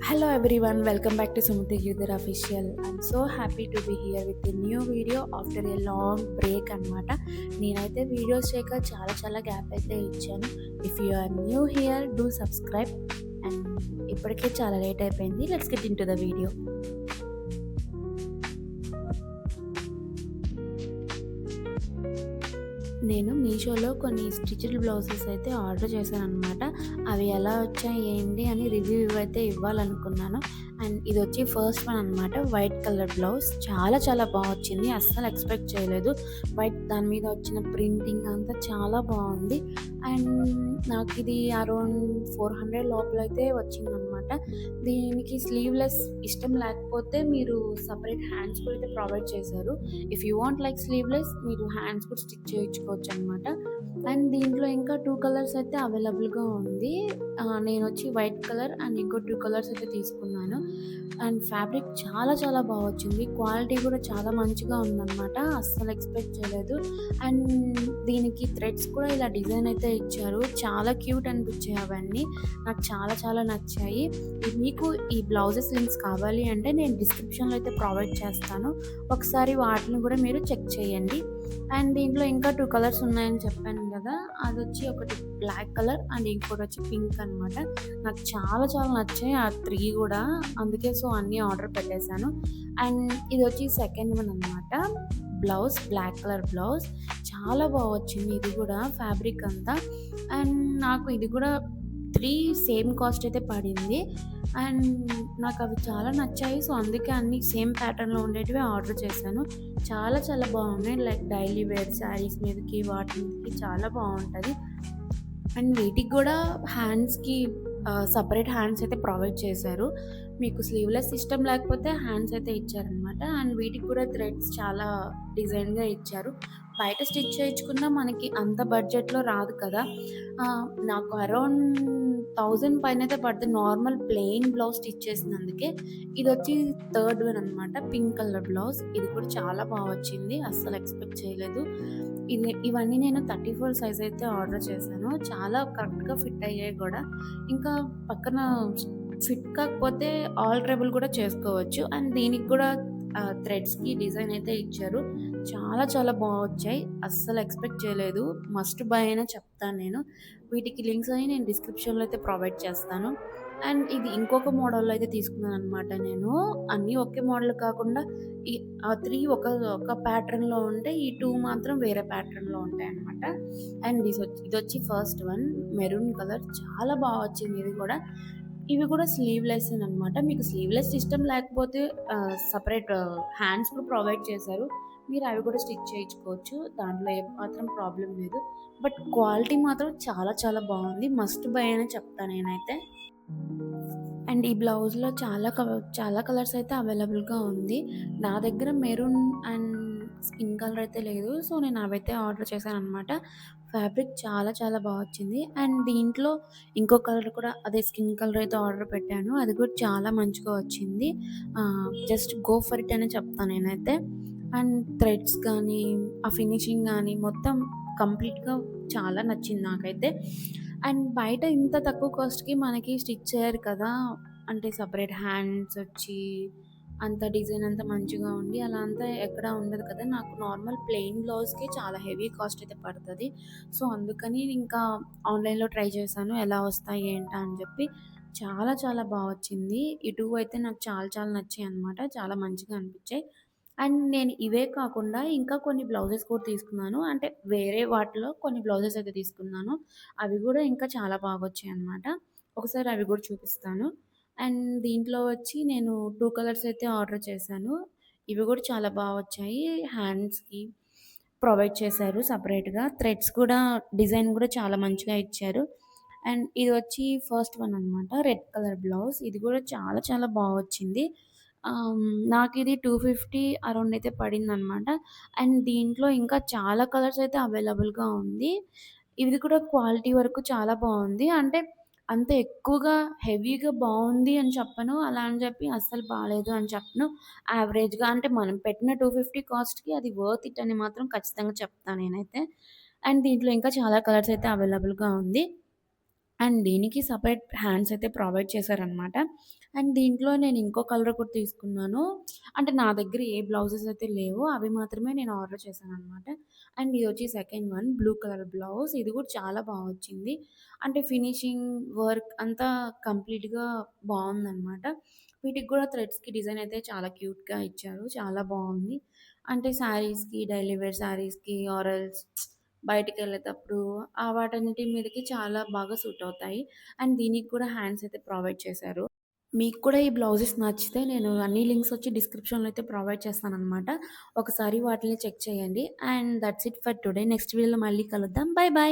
Hello everyone, welcome back to Sumati Yudhir Official. I'm so happy to be here with a new video after a long break అనమాట. నేనైతే videos చేయక చాలా gap అయితే ఇచ్చాను. If you are new here do subscribe and ఇప్పటికే చాలా late అయిపోయింది. Let's get into the video. నేను మీషోలో కొన్ని స్టిచ్డ్ బ్లౌజెస్ అయితే ఆర్డర్ చేశాననమాట. అవి ఎలా వచ్చాయి ఏంటి అని రివ్యూ అయితే ఇవ్వాలనుకున్నాను. అండ్ ఇది వచ్చి ఫస్ట్ వన్ అనమాట. వైట్ కలర్ బ్లౌజ్ చాలా బాగా వచ్చింది. అస్సలు ఎక్స్పెక్ట్ చేయలేదు. వైట్ దాని మీద వచ్చిన ప్రింటింగ్ అంతా చాలా బాగుంది. అండ్ నాకు ఇది అరౌండ్ 400 లోపల అయితే వచ్చిందనమాట. దీనికి స్లీవ్లెస్ ఇష్టం లేకపోతే మీరు సపరేట్ హ్యాండ్స్ కూడా అయితే ప్రొవైడ్ చేశారు. If you want like sleeveless మీరు హ్యాండ్స్ కూడా స్టిచ్ చేయించుకోవచ్చు అనమాట. అండ్ దీంట్లో ఇంకా 2 కలర్స్ అయితే అవైలబుల్‌గా ఉంది. నేనొచ్చి వైట్ కలర్ అండ్ ఇంకో 2 కలర్స్ అయితే తీసుకున్నాను. అండ్ ఫ్యాబ్రిక్ చాలా బాగా వచ్చింది. క్వాలిటీ కూడా చాలా మంచిగా ఉందనమాట. అస్సలు ఎక్స్‌పెక్ట్ చేయలేదు. అండ్ దీనికి థ్రెడ్స్ కూడా ఇలా డిజైన్ అయితే ఇచ్చారు. చాలా క్యూట్ అనిపించాయి అవన్నీ. నాకు చాలా నచ్చాయి. మీకు ఈ బ్లౌజెస్ లింక్స్ కావాలి అంటే నేను డిస్క్రిప్షన్‌లో అయితే ప్రొవైడ్ చేస్తాను. ఒకసారి వాటిని కూడా మీరు చెక్ చేయండి. అండ్ దీంట్లో ఇంకా 2 కలర్స్ ఉన్నాయని చెప్పాను గదా! అదొచ్చి ఒకటి బ్లాక్ కలర్ అండ్ ఇంకోటొచ్చి పింక్ అనమాట. నాకు చాలా నచ్చాయి ఆ 3 గూడా. అందుకే అన్నీ ఆర్డర్ పెట్టేశాను. అండ్ ఇదొచ్చి సెకండ్ వన్ అనమాట. Blouse black colour blouse. చాలా వచ్చింది ఇది గూడా ఫ్యాబ్రిక్ అంతా. అండ్ నాకు ఇది గూడా 3 సేమ్ కాస్ట్ అయితే పడింది. అండ్ నాకవి చాలా నచ్చాయి. అందుకే అన్నీ సేమ్ ప్యాటర్న్‌లో ఉండేటివే ఆర్డర్ చేశాను. చాలా బాగున్నాయి. లైక్ డైలీ వేర్ శారీస్ మీదకి వాటి మీదకి చాలా బావుంటది. అండ్ వీటికి గూడా హ్యాండ్స్‌కి సెపరేట్ హ్యాండ్స్ అయితే ప్రొవైడ్ చేశారు. మీకు స్లీవ్‌లెస్ ఇష్టం లేకపోతే హ్యాండ్స్ అయితే ఇచ్చారనమాట. అండ్ వీటికి కూడా థ్రెడ్స్ చాలా డిజైన్‌గా ఇచ్చారు. బయట స్టిచ్ చేయించుకున్నా మనకి అంత బడ్జెట్‌లో రాదు కదా! నాకు అరౌండ్ 1000 పైనైతే పడుతుంది నార్మల్ ప్లెయిన్ బ్లౌజ్ స్టిచ్ చేసినందుకే. ఇదొచ్చి థర్డ్ వన్ అనమాట. Pink colour blouse. ఇది కూడా చాలా వచ్చింది. అస్సలు ఎక్స్‌పెక్ట్ చేయలేదు. ఇవన్నీ నేను 34 సైజ్ అయితే ఆర్డర్ చేశాను. చాలా కరెక్ట్‌గా ఫిట్ అయ్యాయి గూడా. ఇంకా పక్కన ఫిట్ కాకపోతే ఆల్టరబుల్ కూడా చేసుకోవచ్చు. అండ్ దీనికి కూడా థ్రెడ్స్‌కి డిజైన్ అయితే ఇచ్చారు. చాలా వచ్చాయి. అస్సలు ఎక్స్‌పెక్ట్ చేయలేదు. మస్ట్ బై అనే చెప్తాను నేను. వీటికి లింక్స్ అన్ని నేను డిస్క్రిప్షన్‌లో అయితే ప్రొవైడ్ చేస్తాను. అండ్ ఇది ఇంకొక మోడల్‌లో అయితే తీసుకున్నాననమాట నేను. అన్నీ ఒకే మోడల్ కాకుండా ఈ 3 ఒక ప్యాటర్న్‌లో ఉంటే, ఈ 2 మాత్రం వేరే ప్యాటర్న్‌లో ఉంటాయనమాట. అండ్ ఇదొచ్చి ఫస్ట్ వన్ మెరూన్ కలర్. చాలా వచ్చింది ఇది గూడా. ఇవి కూడా స్లీవ్‌లెస్సేననమాట. మీకు స్లీవ్‌లెస్ ఇష్టం లేకపోతే సెపరేట్ హ్యాండ్స్ కూడా ప్రొవైడ్ చేశారు. మీరు అవి కూడా స్టిచ్ చేయించుకోవచ్చు. దాంట్లో ఏమాత్రం ప్రాబ్లమ్ లేదు. బట్ క్వాలిటీ మాత్రం చాలా బావుంది. మస్ట్ బై అనే చెప్తా నేనైతే. అండ్ ఈ బ్లౌజ్‌లో చాలా కలర్స్ అయితే అవైలబుల్‌గా ఉంది. నా దగ్గర మెరూన్ అండ్ స్కిన్ కలర్ అయితే లేదు. నేను అవైతే ఆర్డర్ చేశాననమాట. ఫ్యాబ్రిక్ చాలా వచ్చింది. అండ్ దీంట్లో ఇంకో కలర్ కూడా అదే స్కిన్ కలర్ అయితే ఆర్డర్ పెట్టాను. అది కూడా చాలా మంచిగా వచ్చింది. జస్ట్ గో ఫర్ ఇట్ అనే చెప్తాను నేనైతే. అండ్ థ్రెడ్స్ కానీ, ఆ ఫినిషింగ్ గానీ మొత్తం కంప్లీట్‌గా చాలా నచ్చింది నాకైతే. అండ్ బయట ఇంత తక్కువ కాస్ట్‌కి మనకి స్టిచ్ చేయరు కదా! అంటే సెపరేట్ హ్యాండ్స్ వచ్చి, అంత డిజైన్ అంతా మంచిగా ఉండి, అలా అంతా ఎక్కడ ఉండదు కదా! నాకు నార్మల్ ప్లెయిన్ బ్లౌజ్‌కి చాలా హెవీ కాస్ట్ అయితే పడతది. అందుకని ఇంకా ఆన్‌లైన్‌లో ట్రై చేశాను. ఎలా వస్తాయి ఏంటా అని చెప్పి. చాలా వచ్చింది. ఈ 2 అయితే నాకు చాలా నచ్చాయన్నమాట. చాలా మంచిగా అనిపించాయి. అండ్ నేను ఇవే కాకుండా ఇంకా కొన్ని బ్లౌజెస్ కూడా తీసుకున్నాను. అంటే వేరే వాటిలో కొన్ని బ్లౌజెస్ అయితే తీసుకున్నాను. అవి గూడా ఇంకా చాలా బాగొచ్చాయన్నమాట. ఒకసారి అవి గూడా చూపిస్తాను. అండ్ దీంట్లో వచ్చి నేను 2 కలర్స్ అయితే ఆర్డర్ చేశాను. ఇవి గూడా చాలా వచ్చాయి. హ్యాండ్స్‌కి ప్రొవైడ్ చేశారు సెపరేట్‌గా. థ్రెడ్స్ కూడా డిజైన్ గూడా చాలా మంచిగా ఇచ్చారు. అండ్ ఇదొచ్చి ఫస్ట్ వన్ అనమాట. Red colour blouse. ఇది గూడా చాలా వచ్చింది. నాకిది 250 అరౌండ్ అయితే పడిందనమాట. అండ్ దీంట్లో ఇంకా చాలా కలర్స్ అయితే అవైలబుల్‌గా ఉంది. ఇది కూడా క్వాలిటీ వరకు చాలా బావుంది. అంటే అంత ఎక్కువగా హెవీగా బావుంది అని చెప్పను. అలా అని చెప్పి అస్సలు బాలేదు అని చెప్పను. యావరేజ్‌గా అంటే మనం పెట్టిన 250 కాస్ట్‌కి అది వర్త్ ఇట్ అని మాత్రం ఖచ్చితంగా చెప్తా నేనైతే. అండ్ దీంట్లో ఇంకా చాలా కలర్స్ అయితే అవైలబుల్‌గా ఉంది. అండ్ దీనికి సెపరేట్ హ్యాండ్స్ అయితే ప్రొవైడ్ చేశారనమాట. అండ్ దీంట్లో నేను ఇంకో కలర్ కూడా తీసుకున్నాను. అంటే నా దగ్గర ఏ బ్లౌజెస్ అయితే లేవో అవి మాత్రమే నేను ఆర్డర్ చేశాననమాట. అండ్ ఇదొచ్చి second one blue colour blouse. ఇది కూడా చాలా బా వచ్చింది. అంటే ఫినిషింగ్ వర్క్ అంతా కంప్లీట్‌గా బావుందనమాట. వీటికి కూడా థ్రెడ్స్‌కి డిజైన్ అయితే చాలా క్యూట్‌గా ఇచ్చారు. చాలా బావుంది. అంటే శారీస్‌కి, డైలీ వేర్ శారీస్‌కి ఆర్ ఎల్స్ బయటికెళ్ళేటప్పుడు వాటన్నిటి మీదకి చాలా బాగా సూట్ అవుతాయి. అండ్ దీనికి కూడా హ్యాండ్స్ అయితే ప్రొవైడ్ చేశారు. మీకు కూడా ఈ బ్లౌజెస్ నచ్చితే నేను అన్ని లింక్స్ వచ్చి డిస్క్రిప్షన్‌లో అయితే ప్రొవైడ్ చేస్తాననమాట. ఒకసారి వాటిని చెక్ చేయండి. And that's it for today. Next వీడియోలో మళ్ళీ కలుద్దాం. By by.